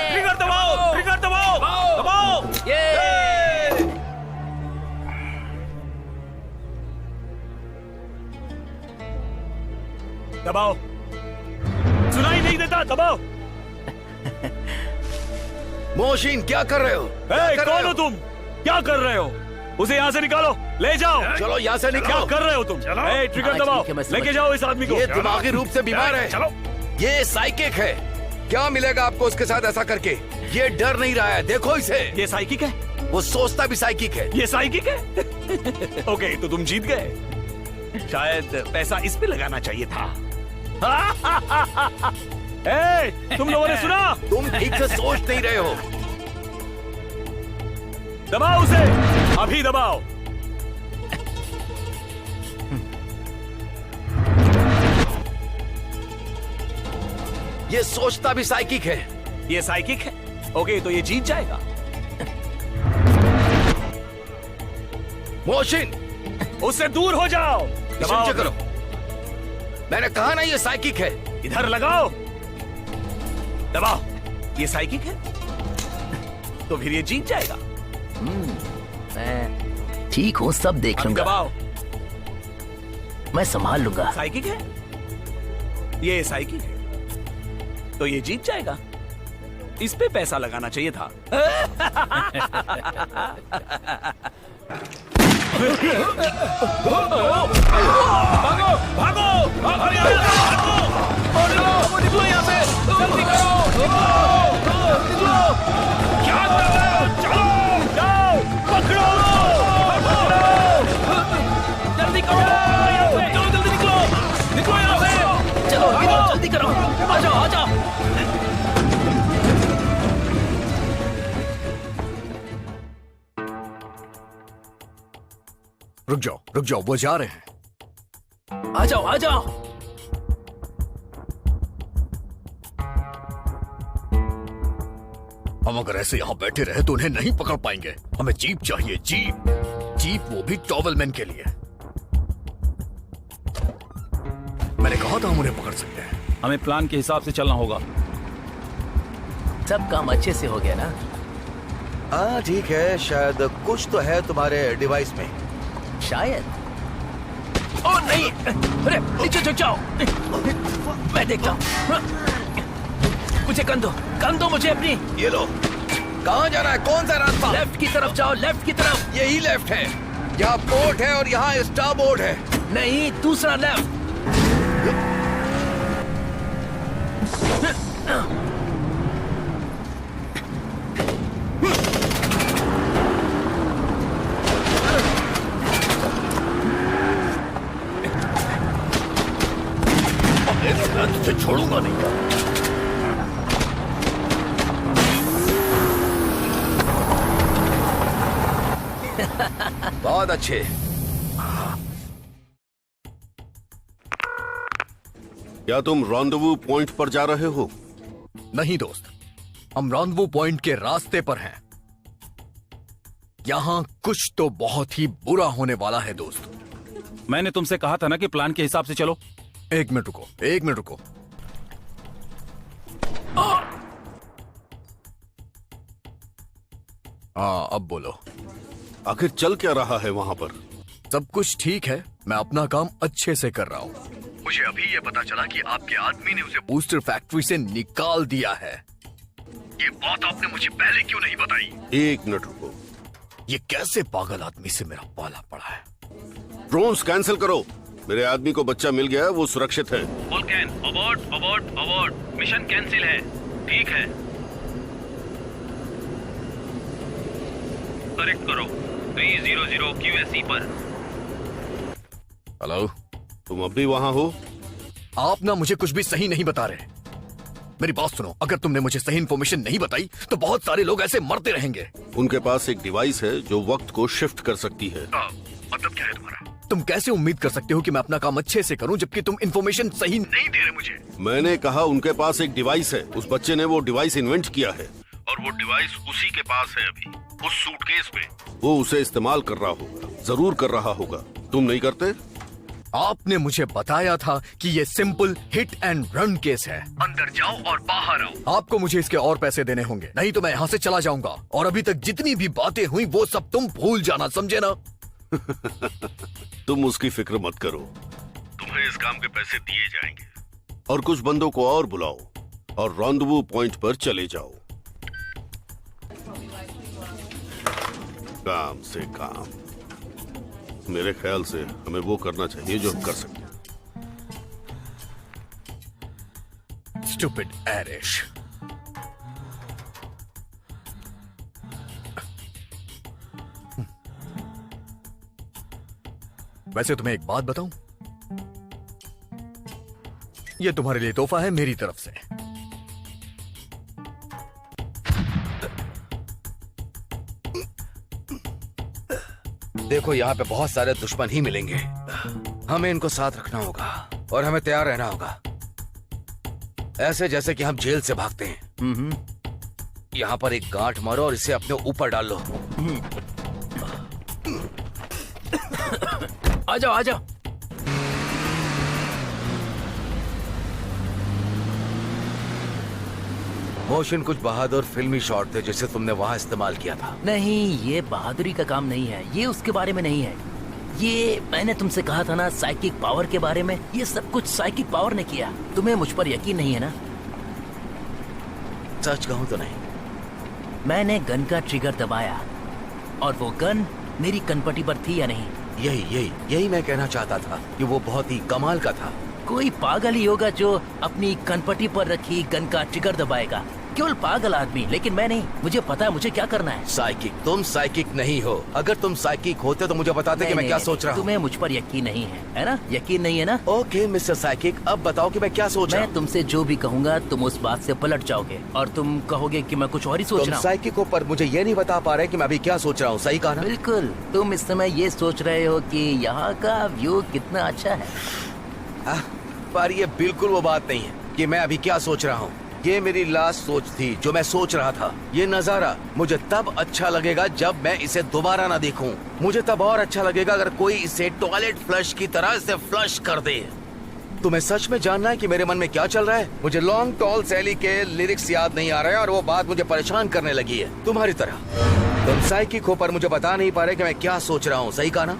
Trigger दबाओ, trigger दबाओ, दबाओ। दबाओ, सुनाई नहीं देता, दबाओ। मोहसिन क्या कर रहे हो? कौन हो तुम? क्या कर रहे हो? उसे यहाँ से निकालो, ले जाओ। चलो यहाँ से क्या निकालो। कर रहे हो तुम? ट्रिगर दबाओ, लेके जाओ इस आदमी को। ये दिमागी रूप से बीमार है। चलो। ये साइकिक है। क्या मिलेगा आपको उसके साथ ऐसा करके? ये डर नहीं रहा है, देखो इसे। ये साइकिक है? वो सोचता भी साइकिक है। ये साइकिक है? ओके, तो तुम जीत गए। शायद पैसा इस पे लगाना चाहिए था। तुम लोगों ने सुना? तुम ठीक से सोच नहीं रहे हो। दबाओ उसे, अभी दबाओ। ये सोचता भी साइकिक है। ये साइकिक है? ओके, तो ये जीत जाएगा। मोहसिन, उससे दूर हो जाओ। दबाओ करो। मैंने कहा ना ये साइकिक है। इधर लगाओ, दबाओ। ये साइकिक है, तो फिर ये जीत जाएगा। मैं ठीक हूँ, सब देख लूंगा। दबाओ। मैं संभाल लूंगा। साइकिक है? ये साइकिक है, तो ये जीत जाएगा। इस पे पैसा लगाना चाहिए था। भागो, भागो, भागो निकलो यहाँ से, जल्दी करो, निकलो। क्या कर रहे हो? चलो, जाओ, पकड़ो, जल्दी करो, चलो जल्दी निकलो, निकलो यहाँ से। चलो जल्दी करो, आ जाओ, आ जाओ। रुक जाओ, वो जा रहे हैं। आ जाओ, आ जाओ। हम अगर ऐसे यहाँ बैठे रहे तो उन्हें नहीं पकड़ पाएंगे। हमें जीप चाहिए, जीप, वो भी टॉवलमैन के लिए। मैंने कहा था हम उन्हें पकड़ सकते हैं। हमें प्लान के हिसाब से चलना होगा। सब काम अच्छे से हो गया ना? हाँ ठीक है, शायद कुछ तो है तुम्हारे डिवाइस में। शायद। ओ नहीं, अरे नीचे झुक जाओ, मैं देखता हूँ। मुझे कन दो मुझे अपनी। ये लो। कहाँ जाना है? कौन सा रास्ता? लेफ्ट की तरफ जाओ, लेफ्ट की तरफ। यही लेफ्ट है। यहाँ पोर्ट है और यहाँ स्टार बोर्ड है। नहीं, दूसरा लेफ्ट। मैं तुझे छोड़ूंगा नहीं। बहुत अच्छे। क्या तुम रॉन्डवू पॉइंट पर जा रहे हो? नहीं दोस्त, हम रॉन्डवू पॉइंट के रास्ते पर हैं। यहाँ कुछ तो बहुत ही बुरा होने वाला है दोस्त। मैंने तुमसे कहा था ना कि प्लान के हिसाब से चलो। एक मिनट रुको। हाँ, अब बोलो। आखिर चल क्या रहा है वहाँ पर? सब कुछ ठीक है, मैं अपना काम अच्छे से कर रहा हूँ। मुझे अभी ये पता चला कि आपके आदमी ने उसे बूस्टर फैक्ट्री से निकाल दिया है। ये बात आपने मुझे पहले क्यों नहीं बताई? एक मिनट रुको। ये कैसे पागल आदमी से मेरा पाला पड़ा है? ड्रोन्स कैंसिल करो। मेरे आदमी को बच्चा मिल गया, वो सुरक्षित है। वोल्कैन, अबॉर्ट, मिशन कैंसिल है। ठीक है, करेक्ट करो 300 QSE पर। हेलो, तुम अब भी वहाँ हो? आप ना मुझे कुछ भी सही नहीं बता रहे। मेरी बात सुनो, अगर तुमने मुझे सही इन्फॉर्मेशन नहीं बताई तो बहुत सारे लोग ऐसे मरते रहेंगे। उनके पास एक डिवाइस है जो वक्त को शिफ्ट कर सकती है। मतलब क्या है तुम्हारा? तुम कैसे उम्मीद कर सकते हो कि मैं अपना काम अच्छे से करूं जबकि तुम इन्फॉर्मेशन सही नहीं दे रहे मुझे? मैंने कहा उनके पास एक डिवाइस है। उस बच्चे ने वो डिवाइस इन्वेंट किया है और वो डिवाइस उसी के पास है अभी, उस सूटकेस में। वो उसे इस्तेमाल कर रहा होगा, जरूर कर रहा होगा। तुम नहीं करते? आपने मुझे बताया था कि ये simple hit and run case है। अंदर जाओ और बाहर आओ। आपको मुझे इसके और पैसे देने होंगे, नहीं तो मैं यहाँ से चला जाऊंगा। और अभी तक जितनी भी बातें हुई वो सब तुम भूल जाना, समझे ना? तुम उसकी फिक्र मत करो, तुम्हें इस काम के पैसे दिए जाएंगे। और कुछ बंदों को और बुलाओ और रॉन्डवू पॉइंट पर चले जाओ। काम से काम। मेरे ख्याल से हमें वो करना चाहिए जो हम कर सकते हैं। Stupid Irish. वैसे तुम्हें एक बात बताऊं, ये तुम्हारे लिए तोहफा है मेरी तरफ से। देखो, यहाँ पे बहुत सारे दुश्मन ही मिलेंगे। हमें इनको साथ रखना होगा और हमें तैयार रहना होगा, ऐसे जैसे कि हम जेल से भागते हैं। यहाँ पर एक गांठ मारो और इसे अपने ऊपर डाल लो। आ जाओ, आ जाओ। मोशन कुछ बहादुर फिल्मी शॉट थे जिसे तुमने वहाँ इस्तेमाल किया था। नहीं, ये बहादुरी का काम नहीं है, ये उसके बारे में नहीं है। ये मैंने तुमसे कहा था ना साइकिक पावर के बारे में, ये सब कुछ साइकिक पावर ने किया। तुम्हें मुझ पर यकीन नहीं है ना? सच कहूँ तो नहीं। मैंने गन का ट्रिगर दबाया और वो गन मेरी कनपटी पर थी या नहीं? यही मैं कहना चाहता था कि वो बहुत ही कमाल का था। कोई पागल ही होगा जो अपनी कनपटी पर रखी गन का ट्रिगर दबाएगा, केवल पागल आदमी। लेकिन मैं नहीं, मुझे पता है मुझे क्या करना है। साइकिक? तुम साइकिक नहीं हो। अगर तुम साइकिक होते तो मुझे बताते कि मैं क्या सोच रहा हूँ। तुम्हें मुझ पर यकीन नहीं है ना? यकीन नहीं है ना? ओके मिस्टर साइकिक, अब बताओ कि मैं क्या सोच रहा हूँ। मैं तुमसे जो भी कहूँगा तुम उस बात से पलट जाओगे और तुम कहोगे कि मैं कुछ और ही सोच तुम रहा हूँ। साइकिक हो पर मुझे ये नहीं बता पा रहे कि मैं अभी क्या सोच रहा हूँ। सही कहा ना? बिल्कुल। तुम इस समय ये सोच रहे हो कि यहाँ का व्यू कितना अच्छा है। पर ये बिल्कुल वो बात नहीं है कि मैं अभी क्या सोच रहा हूँ। ये मेरी लास्ट सोच थी जो मैं सोच रहा था। ये नजारा मुझे तब अच्छा लगेगा जब मैं इसे दोबारा ना देखूं। मुझे तब और अच्छा लगेगा अगर कोई इसे टॉयलेट फ्लश की तरह इसे फ्लश कर दे। तुम्हें सच में जानना है कि मेरे मन में क्या चल रहा है? मुझे लॉन्ग टॉल सैली के लिरिक्स याद नहीं आ रहे हैं और वो बात मुझे परेशान करने लगी है, तुम्हारी तरह। तुम साइकिक हो पर मुझे बता नहीं पा रहे कि मैं क्या सोच रहा हूँ। सही कहा ना?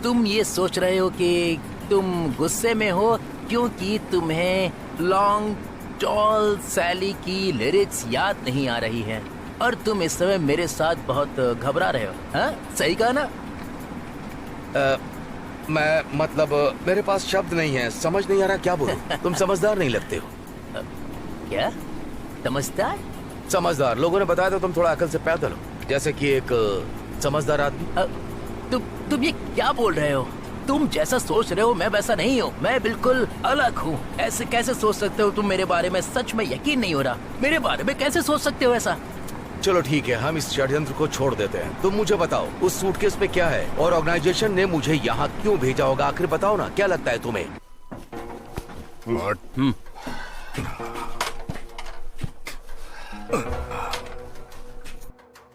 तुम ये सोच रहे हो कि तुम गुस्से में हो क्योंकि तुम्हें लॉन्ग टॉल सैली की लिरिक्स याद नहीं आ रही है और तुम इस समय मेरे साथ बहुत घबरा रहे हो। हाँ, सही कहा ना? मैं मतलब मेरे पास शब्द नहीं है, समझ नहीं आ रहा क्या बोलूं। तुम समझदार नहीं लगते हो। क्या समझदार? समझदार लोगों ने बताया था तुम थोड़ा अकल से पैदल हो, जैसे कि एक समझदार आदमी। तुम ये क्या बोल रहे हो? तुम जैसा सोच रहे हो मैं वैसा नहीं हूँ, मैं बिल्कुल अलग हूँ। ऐसे कैसे सोच सकते हो तुम मेरे बारे में? सच में यकीन नहीं हो रहा। मेरे बारे में कैसे सोच सकते हो ऐसा? चलो ठीक है, हम इस षड्यंत्र को छोड़ देते हैं। तुम मुझे बताओ उस सूटकेस में क्या है और ऑर्गेनाइजेशन ने मुझे यहाँ क्यों भेजा होगा? आखिर बताओ ना, क्या लगता है तुम्हें?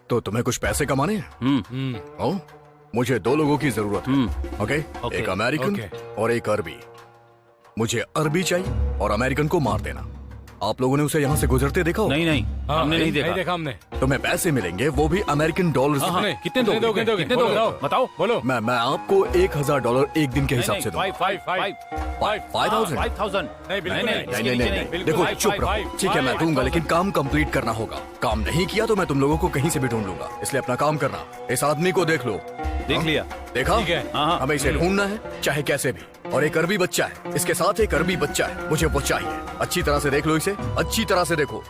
तो तुम्हें कुछ पैसे कमाने हैं? ओ, मुझे 2 लोगों की जरूरत है। ओके? एक अमेरिकन और एक अरबी। मुझे अरबी चाहिए और अमेरिकन को मार देना। आप लोगों ने उसे यहाँ से गुजरते देखा हो? नहीं, हमने नहीं देखा। हमने। तुम्हें पैसे मिलेंगे, वो भी अमेरिकन डॉलर्स में। कितने दोगे? बताओ, बोलो। मैं आपको $1000 एक दिन के हिसाब से दूंगा। 5,000। नहीं। देखो चुप रहो। ठीक है मैं दूंगा, लेकिन काम कंप्लीट करना होगा। काम नहीं किया तो मैं तुम लोगों को कहीं से भी ढूंढ लूंगा। इसलिए अपना काम करना। इस आदमी को देख लो। देख लिया। देखा? ठीक है। हाँ। हमें इसे ढूंढना है चाहे कैसे भी। और एक अरबी बच्चा है, इसके साथ एक अरबी बच्चा है। मुझे वो चाहिए। अच्छी तरह से देख लो इसे, अच्छी तरह से देखो।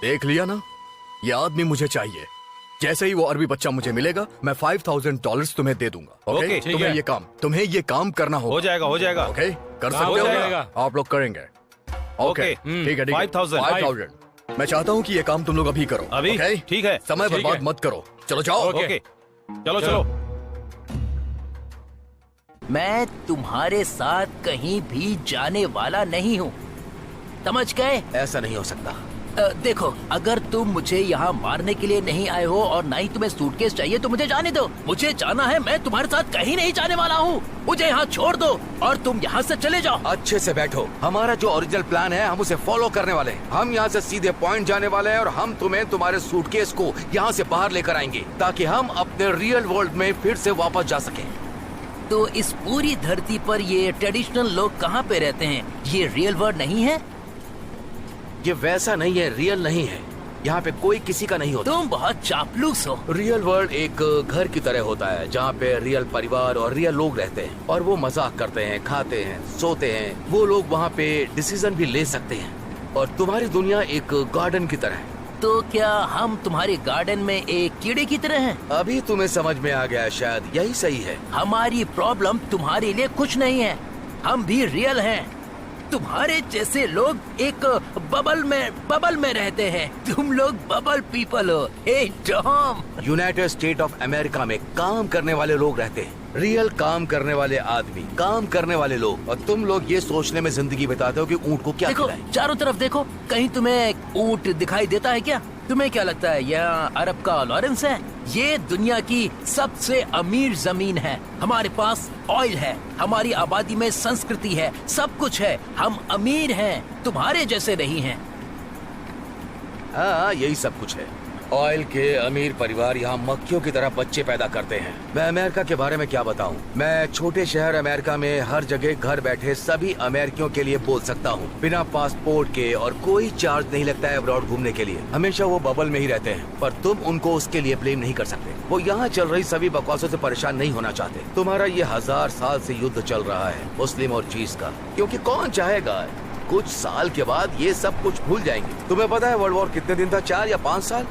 देख लिया ना? ये आदमी मुझे चाहिए। जैसे ही वो अरबी बच्चा मुझे मिलेगा मैं $5,000 तुम्हें दे दूंगा। ओके, ठीक तुम्हें है। तुम्हें ये काम करना होगा। हो जाएगा। ओके? कर सकते हो हो? जाएगा। आप लोग करेंगे। ओके ठीक है। 5,000। मैं चाहता हूँ कि ये काम तुम लोग अभी करो। अभी? ओके? ठीक है। समय ठीक बर्बाद है। मत करो। चलो जाओ। ओके, चलो। मैं तुम्हारे साथ कहीं भी जाने वाला नहीं हूँ, समझ गए? ऐसा नहीं हो सकता। देखो, अगर तुम मुझे यहाँ मारने के लिए नहीं आए हो और ना ही तुम्हें सूटकेस चाहिए तो मुझे जाने दो। मुझे जाना है, मैं तुम्हारे साथ कहीं नहीं जाने वाला हूँ। मुझे यहाँ छोड़ दो और तुम यहाँ से चले जाओ। अच्छे से बैठो। हमारा जो ओरिजिनल प्लान है हम उसे फॉलो करने वाले हैं। हम यहाँ से सीधे पॉइंट जाने वाले हैं और हम तुम्हें तुम्हारे सूटकेस को यहाँ से बाहर लेकर आएंगे ताकि हम अपने रियल वर्ल्ड में फिर से वापस जा सकें। तो इस पूरी धरती पर ये ट्रेडिशनल लोग कहाँ पे रहते हैं? ये रियल वर्ल्ड नहीं है? ये वैसा नहीं है, रियल नहीं है। यहाँ पे कोई किसी का नहीं होता। तुम बहुत चापलूस हो। रियल वर्ल्ड एक घर की तरह होता है जहाँ पे रियल परिवार और रियल लोग रहते हैं और वो मजाक करते हैं, खाते हैं, सोते हैं। वो लोग वहाँ पे डिसीजन भी ले सकते हैं और तुम्हारी दुनिया एक गार्डन की तरह है। तो क्या हम तुम्हारे गार्डन में एक कीड़े की तरह हैं? अभी तुम्हें समझ में आ गया, शायद यही सही है। हमारी प्रॉब्लम तुम्हारे लिए कुछ नहीं है। हम भी रियल हैं। तुम्हारे जैसे लोग एक बबल में रहते हैं। तुम लोग बबल पीपल हो। Hey Tom, United State of America में काम करने वाले लोग रहते हैं, रियल काम करने वाले आदमी, काम करने वाले लोग। और तुम लोग ये सोचने में जिंदगी बिताते हो कि ऊँट को क्या देखो, खिलाएं। चारों तरफ देखो, कहीं तुम्हें ऊँट दिखाई देता है क्या? तुम्हें क्या लगता है यह अरब का लॉरेंस है? ये दुनिया की सबसे अमीर जमीन है। हमारे पास ऑयल है, हमारी आबादी में संस्कृति है, सब कुछ है। हम अमीर हैं, तुम्हारे जैसे नहीं हैं। हाँ, यही सब कुछ है। ऑयल के अमीर परिवार यहाँ मक्खियों की तरह बच्चे पैदा करते हैं। मैं अमेरिका के बारे में क्या बताऊँ? मैं छोटे शहर अमेरिका में हर जगह घर बैठे सभी अमेरिकियों के लिए बोल सकता हूँ, बिना पासपोर्ट के, और कोई चार्ज नहीं लगता है अब्रॉड घूमने के लिए। हमेशा वो बबल में ही रहते हैं, पर तुम उनको उसके लिए ब्लेम नहीं कर सकते। वो यहाँ चल रही सभी बकवासों से परेशान नहीं होना चाहते। तुम्हारा ये 1000 साल से युद्ध चल रहा है मुस्लिम और चीज का, क्योंकि कौन चाहेगा कुछ साल के बाद ये सब कुछ भूल जाएंगे। तुम्हें पता है वर्ल्ड वॉर कितने दिन था? 4 या 5 साल?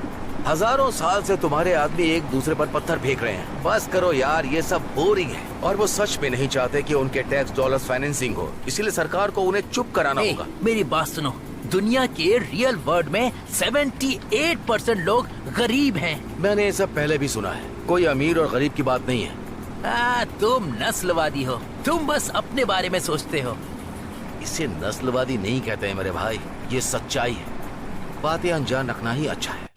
हजारों साल से तुम्हारे आदमी एक दूसरे पर पत्थर फेंक रहे हैं। बस करो यार, ये सब बोरिंग है। और वो सच में नहीं चाहते कि उनके टैक्स डॉलर्स फाइनेंसिंग हो, इसीलिए सरकार को उन्हें चुप कराना होगा। मेरी बात सुनो, दुनिया के रियल वर्ल्ड में 78% लोग गरीब हैं। मैंने ये सब पहले भी सुना है। कोई अमीर और गरीब की बात नहीं है। तुम नस्लवादी हो। तुम बस अपने बारे में सोचते हो। इसे नस्लवादी नहीं कहते हैं मेरे भाई, ये सच्चाई है। बातें अनजान रखना ही अच्छा है।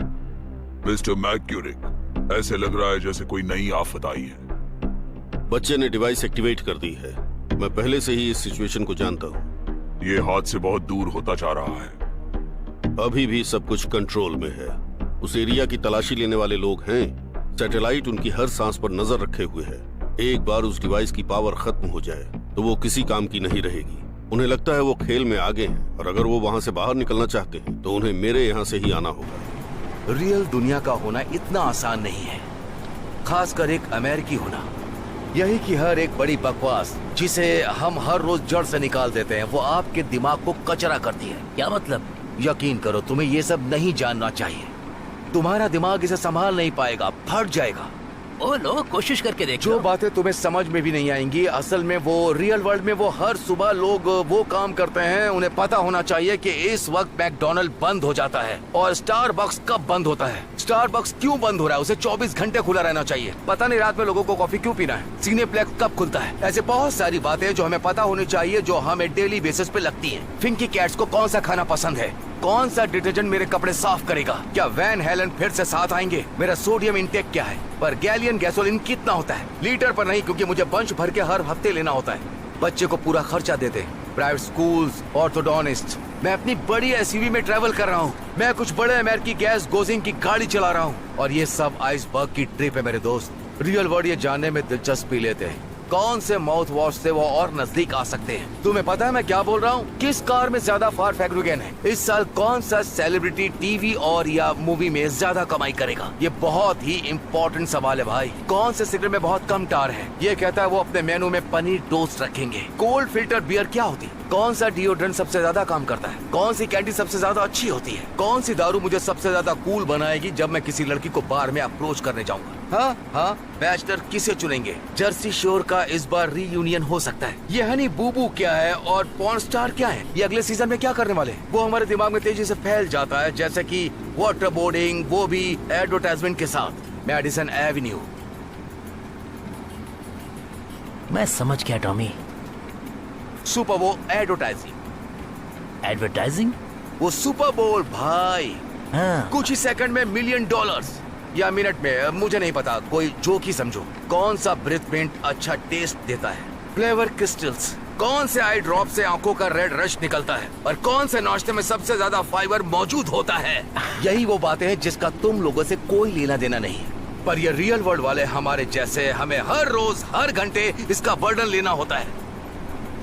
मिस्टर मैक्यूरिक, ऐसे लग रहा है जैसे कोई नई आफत आई है। बच्चे ने डिवाइस एक्टिवेट कर दी है। मैं पहले से ही इस सिचुएशन को जानता हूँ। ये हाथ से बहुत दूर होता जा रहा है। अभी भी सब कुछ कंट्रोल में है। उस एरिया की तलाशी लेने वाले लोग हैं। सैटेलाइट उनकी हर सांस पर नजर रखे हुए है। एक बार उस डिवाइस की पावर खत्म हो जाए तो वो किसी काम की नहीं रहेगी। उन्हें लगता है वो खेल में आगे हैं, और अगर वो वहाँ से बाहर निकलना चाहते हैं तो उन्हें मेरे यहाँ से ही आना होगा। रियल दुनिया का होना इतना आसान नहीं है, खासकर एक अमेरिकी होना। यही कि हर एक बड़ी बकवास जिसे हम हर रोज जड़ से निकाल देते हैं, वो आपके दिमाग को कचरा करती है। क्या मतलब? यकीन करो, तुम्हें ये सब नहीं जानना चाहिए। तुम्हारा दिमाग इसे संभाल नहीं पाएगा, फट जाएगा। ओ लो, कोशिश करके देखो। जो बातें तुम्हें समझ में भी नहीं आएंगी, असल में वो रियल वर्ल्ड में वो हर सुबह लोग वो काम करते हैं। उन्हें पता होना चाहिए कि इस वक्त मैकडॉनल्ड बंद हो जाता है और स्टारबक्स कब बंद होता है। स्टारबक्स क्यों बंद हो रहा है? उसे 24 घंटे खुला रहना चाहिए। पता नहीं रात में लोगों को कॉफी क्यों पीना है। सिनेप्लेक्स कब खुलता है। ऐसे बहुत सारी बातें जो हमें पता होनी चाहिए, जो हमें डेली बेसिस पे लगती हैं। फिंकी कैट्स को कौन सा खाना पसंद है? कौन सा डिटर्जेंट मेरे कपड़े साफ करेगा? क्या वैन हेलन फिर से साथ आएंगे? मेरा सोडियम इंटेक क्या है? पर गैलियन गैसोलीन कितना होता है? लीटर पर नहीं, क्योंकि मुझे बंच भर के हर हफ्ते लेना होता है। बच्चे को पूरा खर्चा देते हैं, प्राइवेट स्कूल्स, ऑर्थोडोनिस्ट। मैं अपनी बड़ी एसयूवी में ट्रैवल कर रहा हूँ। मैं कुछ बड़े अमेरिकी गैस गोजिंग की गाड़ी चला रहा हूँ, और ये सब आइसबर्ग की ट्रिप है मेरे दोस्त। रियल वर्ल्ड ये जानने में दिलचस्पी लेते हैं कौन से माउथ वॉश से वो और नजदीक आ सकते हैं। तुम्हें पता है मैं क्या बोल रहा हूँ? किस कार में ज्यादा फारफैक्रुगेन है? इस साल कौन सा सेलिब्रिटी टीवी और या मूवी में ज्यादा कमाई करेगा? ये बहुत ही इम्पोर्टेंट सवाल है भाई। कौन से सिगरेट में बहुत कम टार है? ये कहता है वो अपने मेनू में पनीर टोस्ट रखेंगे। कोल्ड फिल्टर बियर क्या होती? कौन सा डिओड्रेंट सबसे ज्यादा काम करता है? कौन सी कैंडी सबसे ज्यादा अच्छी होती है? कौन सी दारू मुझे सबसे ज्यादा कूल बनाएगी जब मैं किसी लड़की को बार में अप्रोच करने जाऊंगा? हाँ, बैचलर किसे चुनेंगे? जर्सी शोर का इस बार रीयूनियन हो सकता है। ये हनी बूबू क्या है और पॉर्न स्टार क्या है? ये अगले सीजन में क्या करने वाले हैं? वो हमारे दिमाग में तेजी से फैल जाता है, जैसे कि वाटर बोर्डिंग, वो भी एडवर्टाइजमेंट के साथ। Madison Avenue. मैं समझ गया टॉमी। सुपर वो एडवर्टाइजिंग। एडवर्टाइजिंग? वो सुपर बोल भाई, हाँ। कुछ ही सेकंड में $1,000,000 या मिनट में, मुझे नहीं पता, कोई जोक ही समझो। कौन सा ब्रेथ मिंट अच्छा टेस्ट देता है, फ्लेवर क्रिस्टल्स, कौन से आई ड्रॉप से आंखों का रेड रश निकलता है, और कौन से नाश्ते में सबसे ज्यादा फाइबर मौजूद होता है। यही वो बातें हैं जिसका तुम लोगों से कोई लेना देना नहीं, पर ये रियल वर्ल्ड वाले हमारे जैसे हमें हर रोज हर घंटे इसका बर्डन लेना होता है।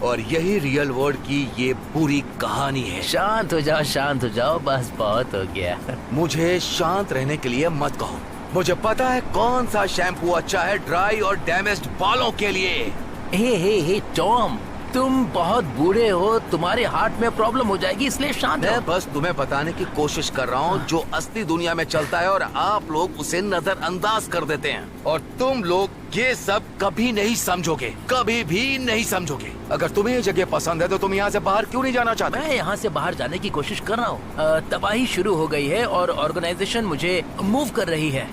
और यही रियल वर्ल्ड की ये पूरी कहानी है। शांत हो जाओ, बस बहुत हो गया। मुझे शांत रहने के लिए मत कहो। मुझे पता है कौन सा शैम्पू अच्छा है ड्राई और डैमेज्ड बालों के लिए। हे टॉम, तुम बहुत बूढ़े हो, तुम्हारे हार्ट में प्रॉब्लम हो जाएगी, इसलिए शांत मैं रहो। बस तुम्हें बताने की कोशिश कर रहा हूँ जो असली दुनिया में चलता है, और आप लोग उसे नजरअंदाज कर देते हैं। और तुम लोग ये सब कभी नहीं समझोगे, कभी भी नहीं समझोगे। अगर तुम्हें ये जगह पसंद है तो तुम यहाँ से बाहर क्यों नहीं जाना चाहते? मैं यहाँ से बाहर जाने की कोशिश कर रहा हूँ। तबाही शुरू हो गई है और ऑर्गेनाइजेशन मुझे मूव कर रही है।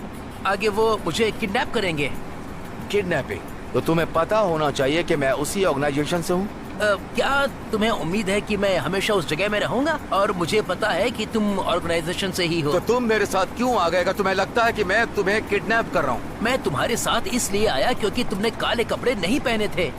आगे वो मुझे किडनैप करेंगे। किडनैपिंग? तो तुम्हें पता होना चाहिए कि मैं उसी ऑर्गेनाइजेशन से हूँ। क्या तुम्हें उम्मीद है कि मैं हमेशा उस जगह में रहूंगा? और मुझे पता है कि तुम ऑर्गेनाइजेशन से ही हो। तो तुम मेरे साथ क्यों आ गए? तुम्हें लगता है कि मैं तुम्हें किडनैप कर रहा हूँ? मैं तुम्हारे साथ इसलिए आया क्योंकि तुमने काले कपड़े नहीं पहने थे।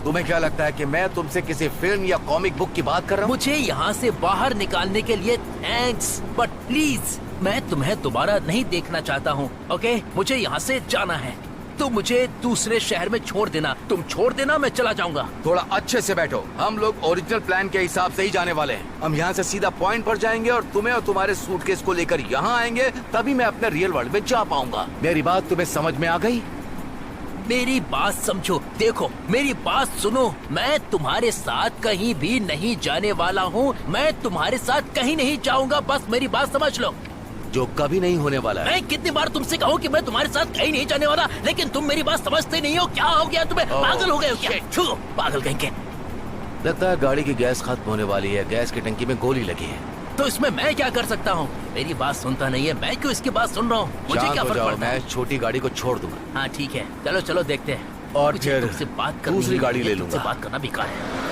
तुम्हें क्या लगता है कि मैं तुमसे किसी फिल्म या कॉमिक बुक की बात कर रहा हूँ? मुझे यहाँ से बाहर निकालने के लिए थैंक्स, बट प्लीज मैं तुम्हें दोबारा नहीं देखना चाहता हूँ। ओके, मुझे यहाँ से जाना है। तो मुझे दूसरे शहर में छोड़ देना। तुम छोड़ देना, मैं चला जाऊंगा। थोड़ा अच्छे से बैठो। हम लोग ओरिजिनल प्लान के हिसाब से ही जाने वाले हैं। हम यहाँ से सीधा पॉइंट पर जाएंगे और तुम्हें और तुम्हारे सूटकेस को लेकर यहाँ आएंगे, तभी मैं अपने रियल वर्ल्ड में जा पाऊंगा। मेरी बात तुम्हें समझ में आ गई? मेरी बात समझो, देखो मेरी बात सुनो। मैं तुम्हारे साथ कहीं भी नहीं जाने वाला हूँ। मैं तुम्हारे साथ कहीं नहीं जाऊंगा, बस मेरी बात समझ लो। जो कभी नहीं होने वाला है। मैं कितनी बार तुमसे कहूँ कि मैं तुम्हारे साथ कहीं नहीं जाने वाला, लेकिन तुम मेरी बात समझते नहीं हो। क्या हो गया तुम्हें? पागल हो गए हो क्या? छू, पागल कहीं के। लगता है गाड़ी की गैस खत्म होने वाली है। गैस की टंकी में गोली लगी है। तो इसमें मैं क्या कर सकता हूँ? मेरी बात सुनता नहीं है, मैं क्यों इसकी बात सुन रहा हूँ? मुझे शांत क्या हो फर्क जाओ, पड़ता है? मैं छोटी गाड़ी को छोड़ दूंगा। हाँ ठीक है, चलो चलो देखते हैं। और मुझे फिर तुमसे बात करनी दूसरी है, गाड़ी ले तुमसे लूंगा। बात करना बेकार है।